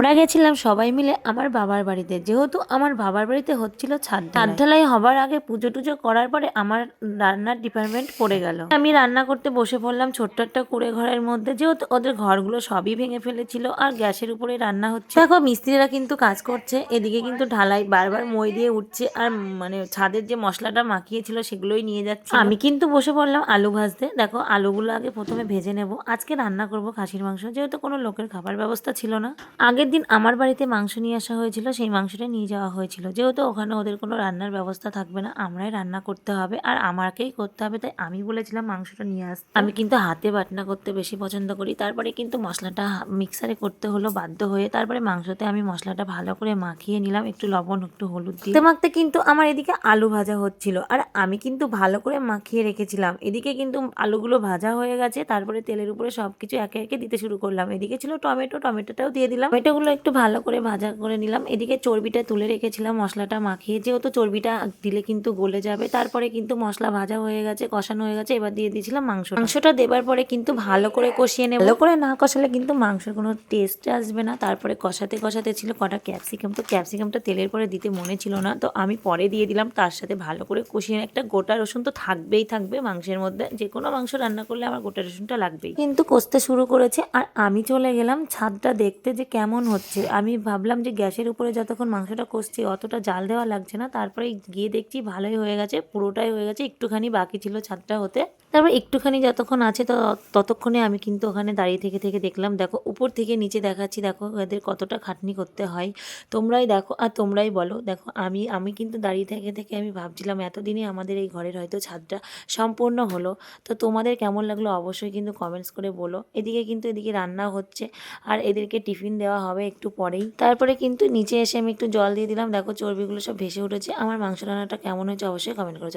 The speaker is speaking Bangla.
আমরা গেছিলাম সবাই মিলে আমার বাবার বাড়িতে, যেহেতু আমার বাবার বাড়িতে হচ্ছিল ছাদ ঢালাই হবার আগে পুজো টুজো করার পরে আমার রান্নার ডিপার্টমেন্ট পড়ে গেল। আমি রান্না করতে বসে পড়লাম ছোট্ট একটা কুঁড়ে ঘরের মধ্যে, যেহেতু ওদের ঘরগুলো সবই ভেঙে ফেলেছিল আর গ্যাসের উপরে রান্না হচ্ছে। দেখো মিস্ত্রিরা কিন্তু কাজ করছে, এদিকে কিন্তু ঢালাই বারবার মই দিয়ে উঠছে আর মানে ছাদের যে মশলাটা মাখিয়েছিল সেগুলোই নিয়ে যাচ্ছে। আমি কিন্তু বসে পড়লাম আলু ভাজতে। দেখো আলুগুলো আগে প্রথমে ভেজে নেব। আজকে রান্না করব খাসির মাংস, যেহেতু কোনো লোকের খাবার ব্যবস্থা ছিল না। আগের দিন আমার বাড়িতে মাংস নিয়ে আসা হয়েছিল, সেই মাংসটা নিয়ে যাওয়া হয়েছিল, যেহেতু ওখানে ওদের কোনো রান্নার ব্যবস্থা থাকবে না, আমরাই রান্না করতে হবে আর আমাকেই করতে হবে, তাই আমি বলেছিলাম মাংসটা নিয়ে আসতে। আমি কিন্তু হাতে বাটনা করতে বেশি পছন্দ করি। তারপরে কিন্তু মশলাটা মিক্সারে করতে হলো বাধ্য হয়ে। তারপরে মাংসতে আমি মশলাটা ভালো করে মাখিয়ে নিলাম, একটু লবণ একটু হলুদ দিয়ে মাখতে কিন্তু আমার এদিকে আলু ভাজা হচ্ছিল আর আমি কিন্তু ভালো করে মাখিয়ে রেখেছিলাম। এদিকে কিন্তু আলুগুলো ভাজা হয়ে গেছে, তারপরে তেলের উপরে সবকিছু একে একে দিতে শুরু করলাম। এদিকে ছিল টমেটোটাও দিয়ে দিলাম। টমেটোগুলো একটু ভালো করে ভাজা করে নিলাম। এদিকে চর্বিটা তুলে রেখেছিলাম মশলাটা মাখিয়ে, যেহেতু চর্বিটা দিলে কিন্তু গলে যাবে। তারপরে কিন্তু মশলা ভাজা হয়ে গেছে, কষানো হয়ে গেছে, এবার দিয়ে দিয়েছিলাম মাংসটা দেবার পরে কিন্তু ভালো করে কষিয়ে নেব। ভালো করে না কষালে কিন্তু মাংসের কোনো টেস্ট আসবে না। তারপরে কষাতে কষাতে ছিল কটা ক্যাপসিকাম, তো ক্যাপসিকামটা তেলের পরে দিতে মনে ছিল না, তো আমি পরে দিয়ে দিলাম। তার সাথে ভালো করে কষিয়ে একটা গোটা রসুন তো থাকবে মাংসের মধ্যে, যে কোনো মাংস রান্না করলে আমার গোটা রসুনটা লাগবেই। কিন্তু কষতে শুরু করেছে আর আমি চলে গেলাম ছাদটা দেখতে যে কেমন হচ্ছে। আমি ভাবলাম যে গ্যাসের উপরে যতক্ষণ মাংসটা কষছি অতটা জাল দেওয়া লাগছে না, তারপরে গিয়ে দেখছি ভালোই হয়ে গেছে, পুরোটাই হয়ে গেছে, একটুখানি বাকি ছিল ছাদটা হতে। তারপর একটুখানি যতক্ষণ আছে ততক্ষণে আমি কিন্তু ওখানে দাঁড়িয়ে থেকে থেকে দেখলাম। দেখো উপর থেকে নিচে দেখাচ্ছি, দেখো এদের কতটা খাটনি করতে হয়। তোমরাই দেখো আর তোমরাই বলো। দেখো আমি কিন্তু দাঁড়িয়ে থেকে থেকে আমি ভাবছিলাম এতদিনে আমাদের এই ঘরের হয়তো ছাদটা সম্পূর্ণ হলো। তো তোমাদের কেমন লাগলো অবশ্যই কিন্তু কমেন্টস করে বলো। এদিকে রান্না হচ্ছে আর এদেরকে টিফিন দেওয়া হবে একটু পরেই। তারপরে কিন্তু নিচে এসে আমি একটু জল দিয়ে দিলাম। দেখো চর্বিগুলো সব ভেসে উঠেছে। আমার মাংস রান্নাটা কেমন হয়েছে অবশ্যই কমেন্ট করে।